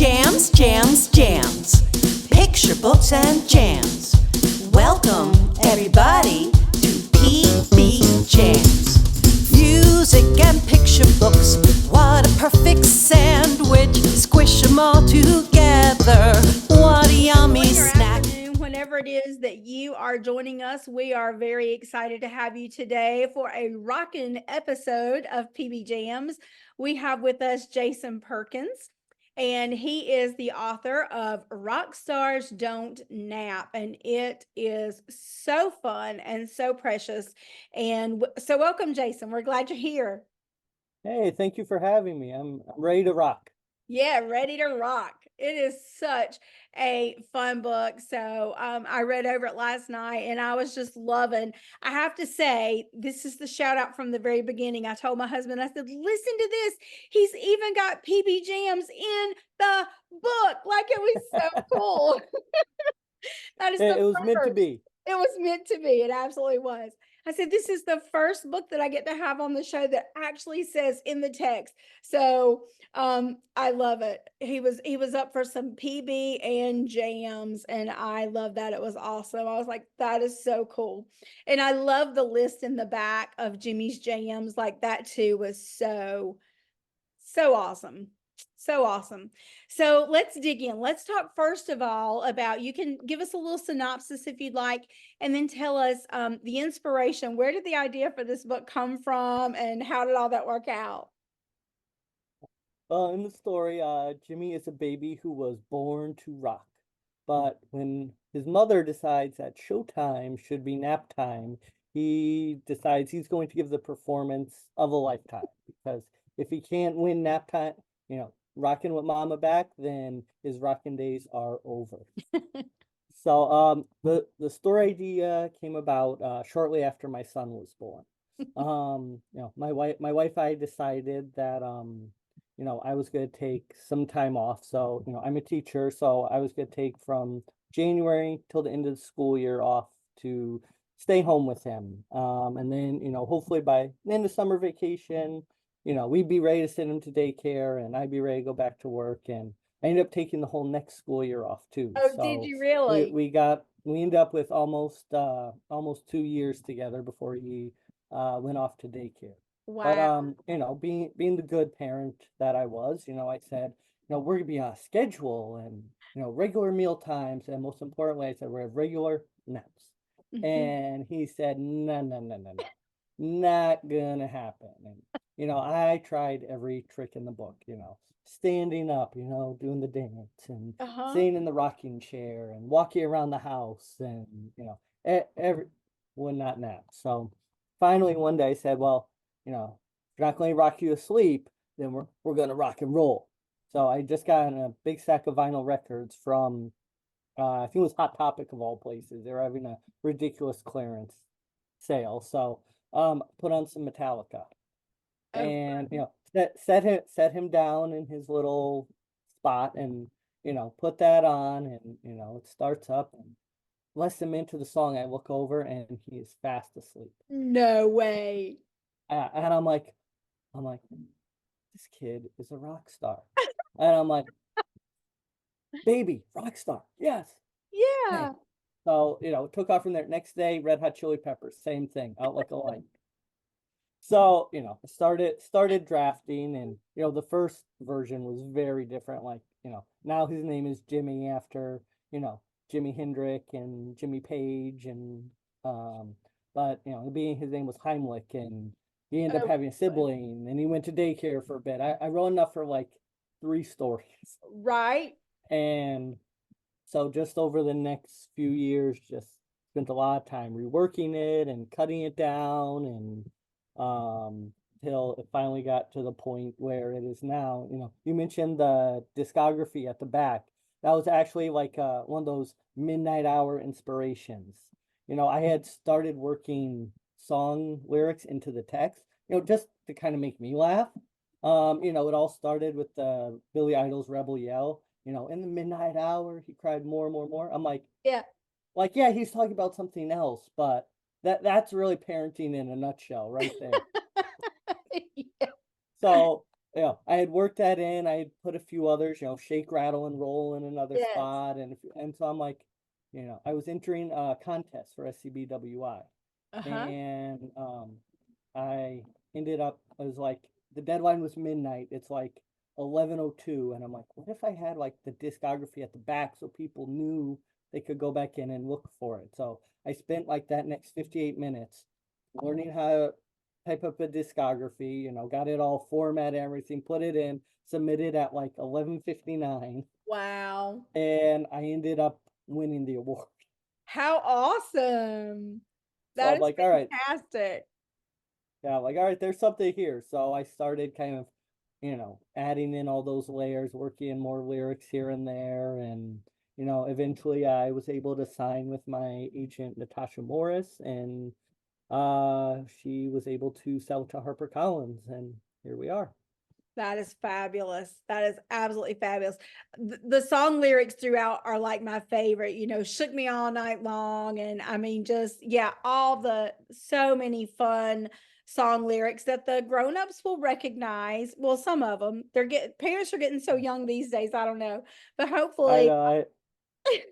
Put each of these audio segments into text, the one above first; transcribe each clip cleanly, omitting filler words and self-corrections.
Jams, jams, jams. Picture books and jams. Welcome, everybody, to PBJamz. Music and picture books. What a perfect sandwich. Squish them all together. What a yummy snack. Whenever it is that you are joining us, we are very excited to have you today for a rockin' episode of PBJamz. We have with us Jason Perkins, and he is the author of Rock Stars Don't Nap, and it is so fun and so precious. And so welcome, Jason. We're glad you're here. Hey, thank you for having me. I'm ready to rock. Yeah, ready to rock. It is such a fun book. So I read over it last night and I was just loving. I have to say, this is the shout out from the very beginning. I told my husband, I said, listen to this. He's even got PBJamz in the book. Like it was so cool. That is It the was meant to first. be. It was meant to be. It absolutely was. I said, this is the first book that I get to have on the show that actually says in the text. So I love it. He was up for some PB and jams, and I love that. It was awesome. I was like, that is so cool. And I love the list in the back of Jimmy's jams. Like that too was so awesome. So awesome. So let's dig in. Let's talk first of all about, you can give us a little synopsis if you'd like, and then tell us the inspiration. Where did the idea for this book come from, and how did all that work out? In the story, Jimmy is a baby who was born to rock. But when his mother decides that showtime should be nap time, he decides he's going to give the performance of a lifetime. Because if he can't win nap time, rocking with mama back, then his rocking days are over. So the story idea came about shortly after my son was born. My wife I decided that I was going to take some time off. So, I'm a teacher, so I was going to take from January till the end of the school year off to stay home with him. And then, hopefully by the end of summer vacation, we'd be ready to send him to daycare and I'd be ready to go back to work. And I ended up taking the whole next school year off too. Oh, did So you really? we ended up with almost 2 years together before he went off to daycare. But Wow. being the good parent that I was, I said, we're gonna be on a schedule and regular meal times, and most importantly, I said we have regular naps. Mhm. And he said, no, no, no, no, no, not gonna happen. And I tried every trick in the book, standing up, doing the dance and Uh-huh. sitting in the rocking chair and walking around the house and every would not nap. So finally one day I said, well, if we're not going to rock you to sleep, then we're going to rock and roll. So I just got a big stack of vinyl records from, I think it was Hot Topic of all places. They were having a ridiculous clearance sale. So put on some Metallica Oh, and, set him down in his little spot and, put that on and, it starts up and less than a minute into the song, I look over and he is fast asleep. no way. And I'm like, this kid is a rock star. And I'm like, baby, rock star. Yes. Hey. Yeah. So, took off from there. Next day, Red Hot Chili Peppers, same thing, out like a light. So, started drafting and, the first version was very different. Like, now his name is Jimmy after, Jimi Hendrix and Jimmy Page and, but, being his name was Heimlich and he ended up Oh, having a sibling and he went to daycare for a bit. I wrote enough for like 3 stories. right. And so just over the next few years, just spent a lot of time reworking it and cutting it down and till it finally got to the point where it is now. You mentioned the discography at the back. That was actually like one of those midnight hour inspirations. I had started working song lyrics into the text, just to kind of make me laugh. It all started with the Billy Idol's Rebel Yell, in the midnight hour, he cried more and more and more. I'm Yeah. yeah, he's talking about something else, but that's really parenting in a nutshell right there. Yeah. So, yeah, I had worked that in. I had put a few others, shake, rattle, and roll in another Yes. spot, and so I'm like, I was entering a contest for SCBWI, Uh-huh. and I ended up. I was like, the deadline was midnight. It's like 11:02, and I'm like, what if I had like the discography at the back so people knew they could go back in and look for it? So I spent like that next 58 minutes learning how to type up a discography, got it all formatted, everything, put it in, submitted at like 11:59, Wow. and I ended up winning the award. How awesome. So That I'm is like, all right, fantastic. yeah, like, all right, there's something here. So I started kind of, adding in all those layers, working in more lyrics here and there. And, eventually I was able to sign with my agent, Natasha Morris, and she was able to sell to HarperCollins, and here we are. That is fabulous. That is absolutely fabulous. The song lyrics throughout are like my favorite, shook me all night long. And I mean, just, yeah, so many fun song lyrics that the grown-ups will recognize. Well, some of them, parents are getting so young these days. I don't know, but I hopefully, know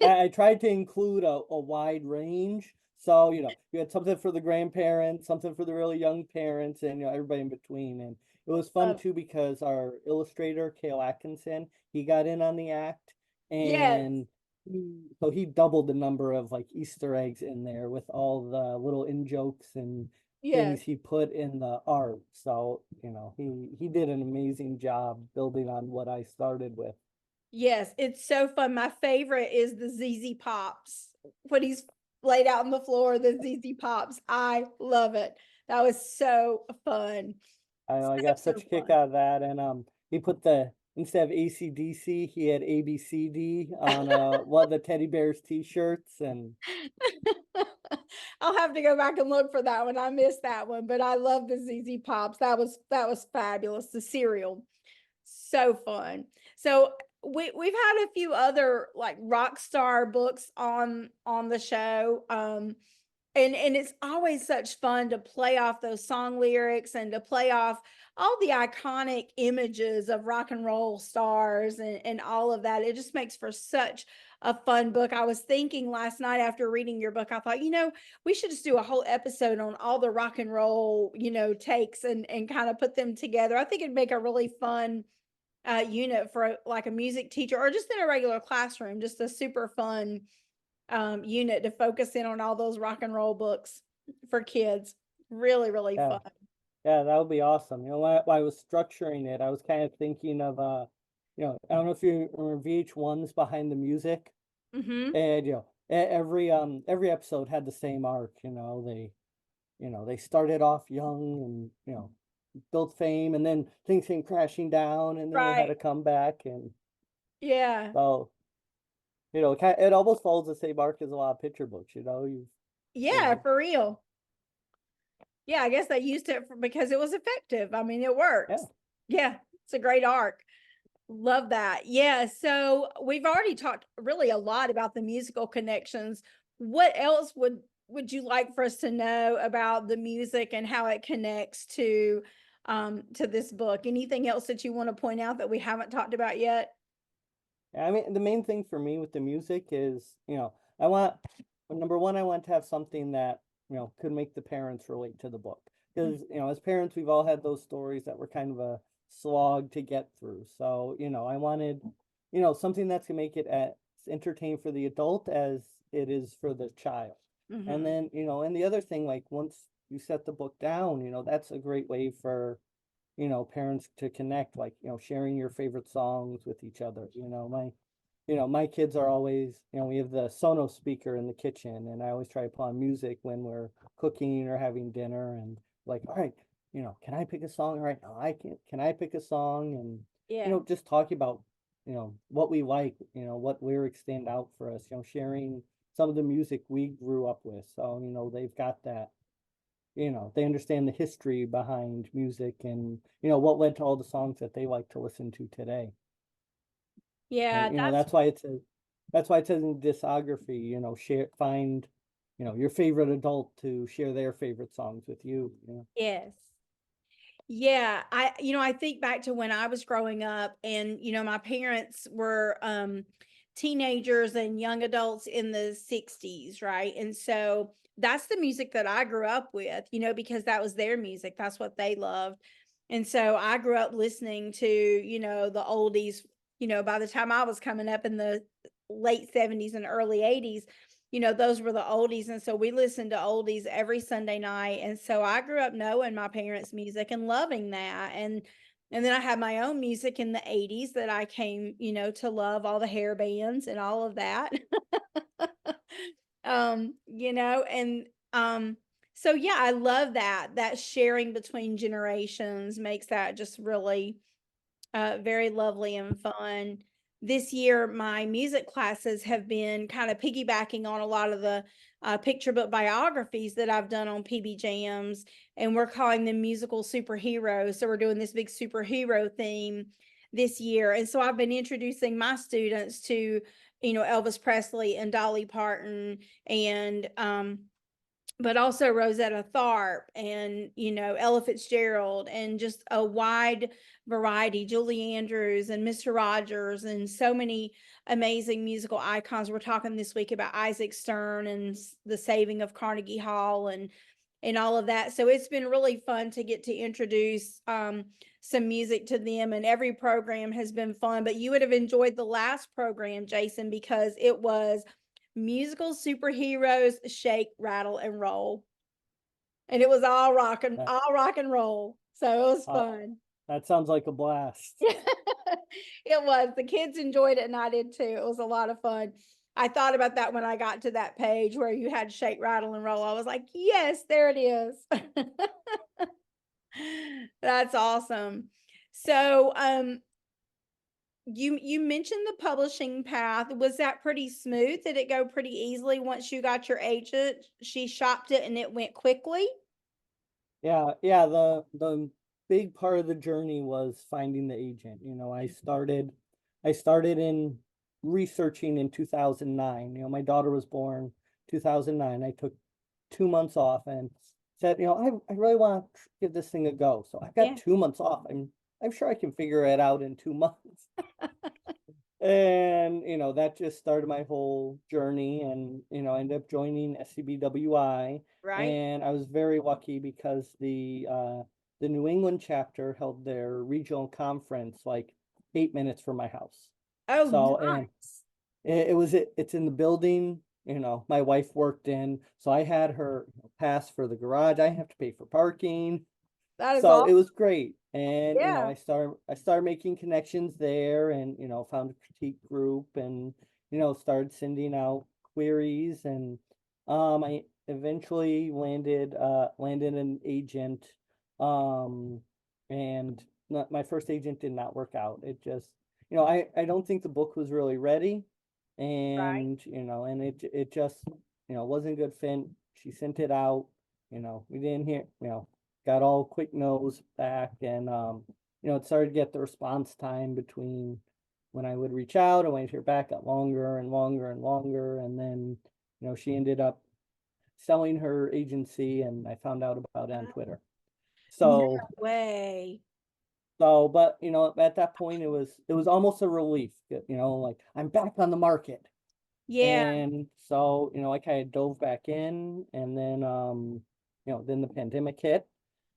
I tried to include a wide range. So, you had something for the grandparents, something for the really young parents, and everybody in between. And it was fun too because our illustrator, Cale Atkinson, he got in on the act, yes, and so he doubled the number of like Easter eggs in there with all the little in jokes and yes. things he put in the art. So, he did an amazing job building on what I started with. Yes, it's so fun. My favorite is the ZZ Pops. When he's laid out on the floor, the ZZ Pops. I love it. That was so fun. I So, got so such a kick fun. out of that, and he put the instead of ACDC, he had ABCD on one of the teddy bears T-shirts, and I'll have to go back and look for that one. I missed that one, but I love the ZZ Pops. That was fabulous. The cereal. So fun. So we've had a few other like rock star books on the show. And it's always such fun to play off those song lyrics and to play off all the iconic images of rock and roll stars and all of that. It just makes for such a fun book. I was thinking last night after reading your book, I thought, we should just do a whole episode on all the rock and roll, takes and kind of put them together. I think it'd make a really fun unit for like a music teacher or just in a regular classroom, just a super fun unit to focus in on all those rock and roll books for kids. Really, really yeah, fun. yeah, that would be awesome. While I was structuring it, I was kind of thinking of I don't know if you remember VH1's Behind the Music, Mm-hmm. and every episode had the same arc. They started off young and built fame, and then things came crashing down, and then they had Right. to come back, and Yeah. so it almost follows the same arc as a lot of picture books. You Yeah, know, for real. Yeah, I guess they used it because it was effective. I mean, it yeah. works. Yeah, it's a great arc. Love that. Yeah. So we've already talked really a lot about the musical connections. What else would you like for us to know about the music and how it connects to this book? Anything else that you want to point out that we haven't talked about yet? I mean, the main thing for me with the music is, I want number one, I want to have something that, could make the parents relate to the book. Because, as parents, we've all had those stories that were kind of a slog to get through. So, I wanted, something that's gonna make it as entertaining for the adult as it is for the child. And Mm-hmm. then, and the other thing, like once you set the book down, that's a great way for parents to connect, like, sharing your favorite songs with each other. My kids are always, we have the Sonos speaker in the kitchen, and I always try to put on music when we're cooking or having dinner, and like, all right, can I pick a song? All right, no, I can I pick a song? And, Yeah. just talking about, what we like, what lyrics stand out for us, sharing some of the music we grew up with. So, they've got that, they understand the history behind music and, what led to all the songs that they like to listen to today. Yeah, And, that's that's why it says in discography, find, your favorite adult to share their favorite songs with you. yes. Yeah, I think back to when I was growing up and, my parents were teenagers and young adults in the 60s, right? And so that's the music that I grew up with, because that was their music. That's what they loved. And so I grew up listening to, the oldies, by the time I was coming up in the late 70s and early 80s, those were the oldies. And so we listened to oldies every Sunday night. And so I grew up knowing my parents' music and loving that. And then I had my own music in the 80s that I came, to love, all the hair bands and all of that. And so yeah, I love that sharing between generations makes that just really very lovely and fun. This year, my music classes have been kind of piggybacking on a lot of the picture book biographies that I've done on PBJamz, and we're calling them musical superheroes. So we're doing this big superhero theme this year. And so I've been introducing my students to, Elvis Presley and Dolly Parton and but also Rosetta Tharpe and, Ella Fitzgerald and just a wide variety, Julie Andrews and Mr. Rogers and so many amazing musical icons. We're talking this week about Isaac Stern and the saving of Carnegie Hall and all of that. So it's been really fun to get to introduce some music to them, and every program has been fun. But you would have enjoyed the last program, Jason, because it was musical superheroes shake, rattle, and roll. And it was all That, all rock and roll. So it was uh, fun. that sounds like a blast. It was. The kids enjoyed it and I did too. It was a lot of fun. I thought about that when I got to that page where you had shake, rattle, and roll. I was like, yes, there it is. That's awesome. So you mentioned the publishing path. Was that pretty smooth? Did it go pretty easily once you got your agent? She shopped it and it went quickly? Yeah, the big part of the journey was finding the agent. I started in researching in 2009. My daughter was born 2009. I took 2 months off and said, I really want to give this thing a go. So I've got Yeah. 2 months off. I'm sure I can figure it out in 2 months. And that just started my whole journey, and I ended up joining SCBWI. Right? And I was very lucky because the New England chapter held their regional conference like 8 minutes from my house. Oh, So, and nice. it's in the building, my wife worked in, so I had her pass for the garage. I didn't have to pay for parking. That is So awesome. it was great. And Yeah. I started making connections there, and found a critique group, and started sending out queries, and I eventually landed an agent. um and my first agent did not work out. It just, I don't think the book was really ready, Right. and it just, wasn't a good fit. She sent it out, we didn't hear, got all quick no's back, and it started to get the response time between when I would reach out and when I'd hear back got longer and longer and longer, and then she ended up selling her agency, and I found out about it on Twitter. No So way. but at that point it was almost a relief, like I'm back on the market. Yeah. And so, I kind of dove back in, and then then the pandemic hit,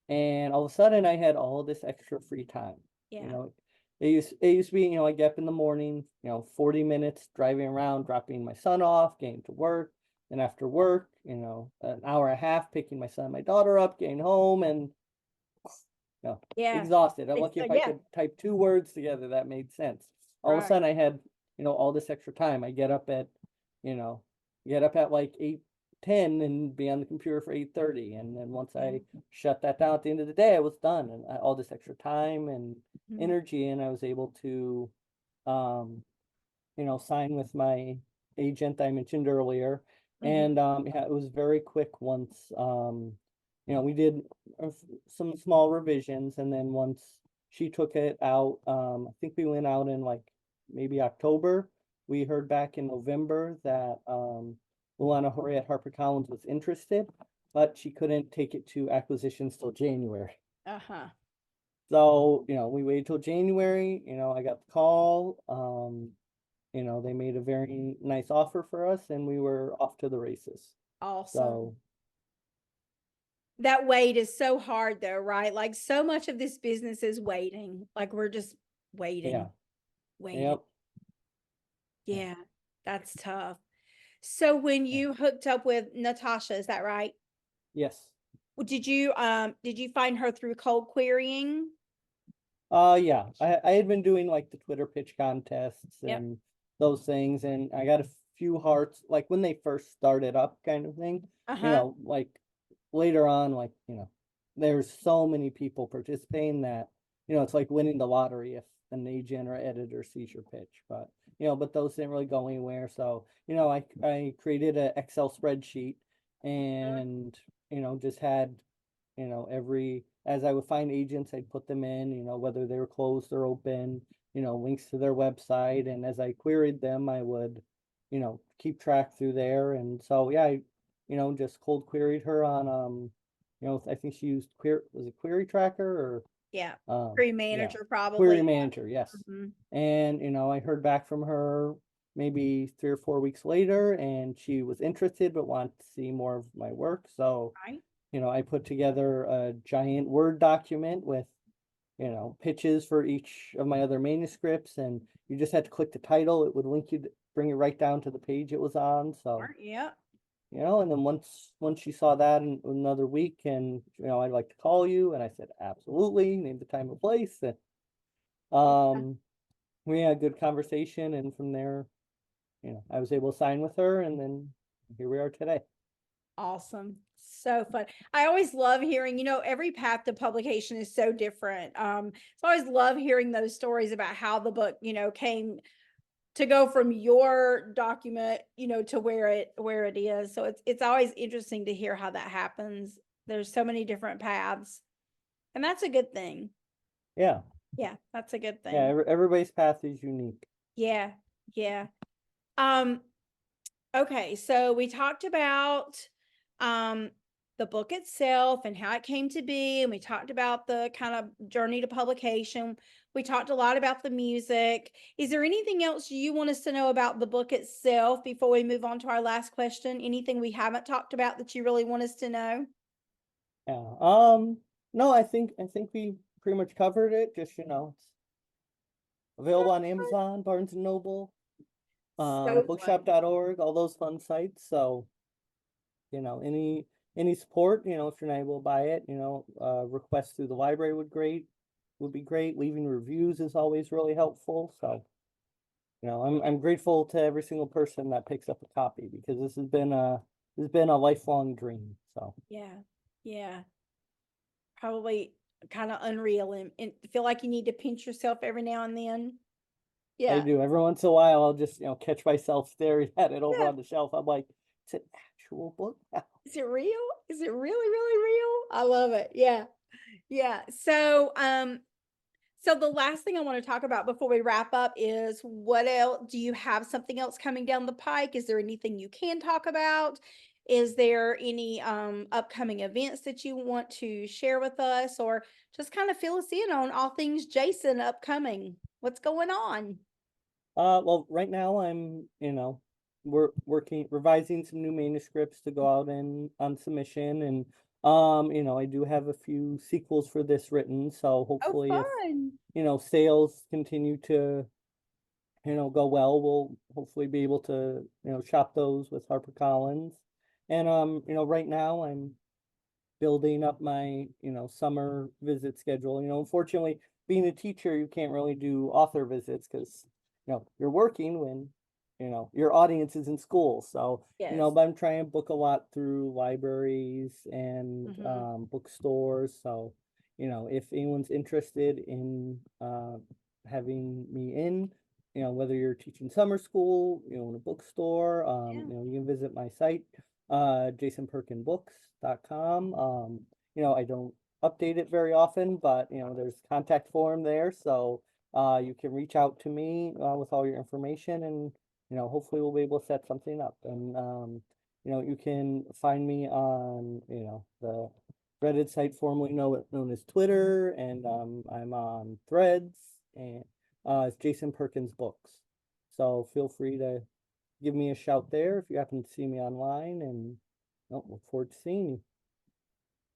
and all of a sudden I had all this extra free time. You Yeah. know, it used to be, I get up in the morning, 40 minutes driving around, dropping my son off, getting to work, and after work, an hour and a half picking my son and my daughter up, getting home, and Yeah. exhausted. I'm lucky if I Yeah. could type 2 words together that made sense. All of a Right. sudden I had, all this extra time. I you know, get up at like 8:10 and be on the computer for 8:30. And then once I shut that down at the end of the day, I was done. And all this extra time and Mhm. energy, and I was able to, um, sign with my agent I mentioned earlier. Mhm. And yeah, it was very quick once, we did some small revisions, and then once she took it out, I think we went out in like maybe October. We heard back in November that Luana Hori at HarperCollins was interested, but she couldn't take it to acquisitions till January. Uh-huh. So, we waited till January, I got the call, they made a very nice offer for us and we were off to the races. Awesome. So, That wait is so hard though, right? Like so much of this business is waiting. Like we're just waiting, yeah, waiting. yep, Yeah, that's tough. So when you hooked up with Natasha, is that right? yes. Well, did you find her through cold querying? Yeah, I had been doing like the Twitter pitch contests Yep. and those things, and I got a few hearts, like when they first started up kind of thing, Uh-huh. like later on, like, there's so many people participating that, it's like winning the lottery if an agent or editor sees your pitch, but, but those didn't really go anywhere. So, I created an Excel spreadsheet and, just had, as I would find agents, I'd put them in, whether they were closed or open, links to their website. And as I queried them, I would, keep track through there. And so, yeah, I, just cold queried her on, I think she used was it Query Tracker Yeah. or, Query yeah, manager probably. Query Manager, yes. Mhm. And, I heard back from her maybe 3 or 4 weeks later, and she was interested but wanted to see more of my work. So, Right. I put together a giant Word document with, pitches for each of my other manuscripts, and you just had to click the title. It would link you, bring you right down to the page it was on. So, Yeah. and then once you saw that in another week, and, I'd like to call you, and I said, absolutely, name the time and place. And, we had a good conversation, and from there, I was able to sign with her, and then here we are today. Awesome. So fun. I always love hearing, every path to publication is so different. So I always love hearing those stories about how the book, came to go from your document, to where it is. So it's always interesting to hear how that happens. There's so many different paths. And that's a good thing. Yeah. Yeah, that's a good Yeah, thing. everybody's path is unique. Yeah. Yeah. Um, okay, so we talked about um the book itself and how it came to be, and we talked about the kind of journey to publication. We talked a lot about the music. Is there anything else you want us to know about the book itself before we move on to our last question? Anything we haven't talked about that you really want us to know? Yeah. No, I think we pretty much covered it. Just, it's available on Amazon, Barnes and Noble, So fun. bookshop.org, all those fun sites. So, any support, if you're not able to buy it, requests through the library would be great. Leaving reviews is always really helpful. So, I'm grateful to every single person that picks up a copy, because this has been a lifelong dream. So, Yeah. Yeah. Probably kind of unreal and feel like you need to pinch yourself every now and then. I Yeah. do. Every once in a while, I'll just, catch myself staring at it over Yeah. on the shelf. I'm like, it's an actual book now. Is it real? Is it really, really real? I love it. Yeah. Yeah. So the last thing I want to talk about before we wrap up is what else do you have something else coming down the pike? Is there anything you can talk about? Is there any upcoming events that you want to share with us, or just kind of fill us in on all things Jason upcoming? What's going on? Well, right now we're revising some new manuscripts to go out and on submission, and I do have a few sequels for this written, so Oh, hopefully if, fun. sales continue to, go well, we'll hopefully be able to, shop those with HarperCollins. And, right now I'm building up my, summer visit schedule. Unfortunately, being a teacher, you can't really do author visits because, you're working when, your audience is in school. So, Yes. but I'm trying to book a lot through libraries and Mhm. bookstores. So, if anyone's interested in having me in, whether you're teaching summer school, in a bookstore, Yeah. you can visit my site, jasonperkinbooks.com. I don't update it very often, but, there's contact form there. So, you can reach out to me, with all your information, and, hopefully we'll be able to set something up. And, you can find me on, the Reddit site formerly known as Twitter, and I'm on Threads, and it's Jason Perkins Books. So feel free to give me a shout there if you happen to see me online, and look forward to seeing you.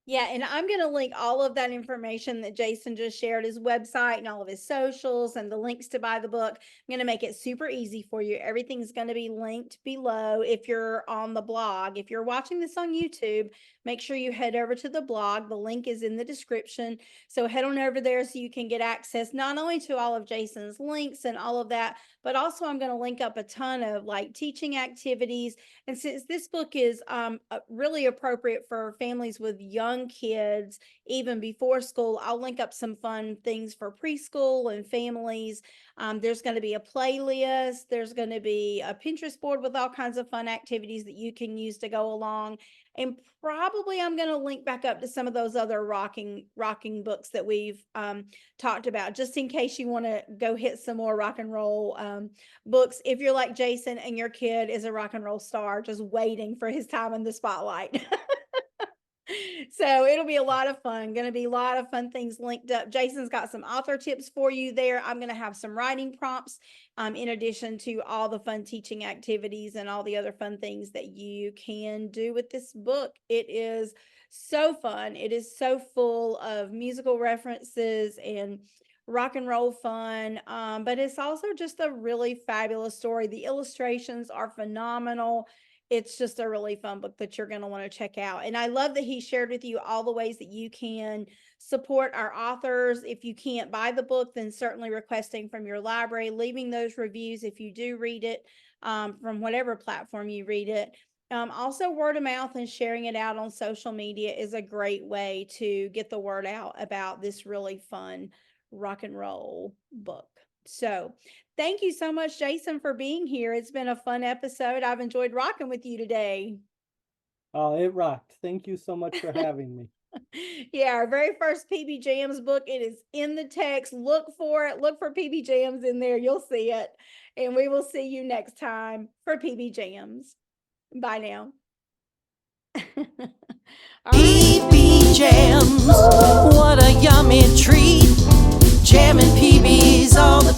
Yeah, and I'm going to link all of that information that Jason just shared, his website and all of his socials and the links to buy the book. I'm going to make it super easy for you. Everything's going to be linked below if you're on the blog. If you're watching this on YouTube, make sure you head over to the blog. The link is in the description. So head on over there so you can get access not only to all of Jason's links and all of that, but also I'm going to link up a ton of like teaching activities. And since this book is really appropriate for families with young kids, even before school, I'll link up some fun things for preschool and families. There's going to be a playlist. There's going to be a Pinterest board with all kinds of fun activities that you can use to go along. And probably I'm going to link back up to some of those other rocking books that we've talked about, just in case you want to go hit some more rock and roll books. If you're like Jason and your kid is a rock and roll star, just waiting for his time in the spotlight. So it'll be a lot of fun. Going to be a lot of fun things linked up. Jason's got some author tips for you there. I'm going to have some writing prompts in addition to all the fun teaching activities and all the other fun things that you can do with this book. It is so fun. It is so full of musical references and rock and roll fun, but it's also just a really fabulous story. The illustrations are phenomenal. It's just a really fun book that you're going to want to check out. And I love that he shared with you all the ways that you can support our authors. If you can't buy the book, then certainly requesting from your library, leaving those reviews if you do read it from whatever platform you read it. Also, word of mouth and sharing it out on social media is a great way to get the word out about this really fun rock and roll book. So thank you so much, Jason, for being here. It's been a fun episode. I've enjoyed rocking with you today. Oh, it rocked. Thank you so much for having me. Yeah, our very first PBJamz book. It is in the text. Look for it. Look for PBJamz in there. You'll see it. And we will see you next time for PBJamz. Bye now. PBJamz, what a yummy treat. Jamming PBs all the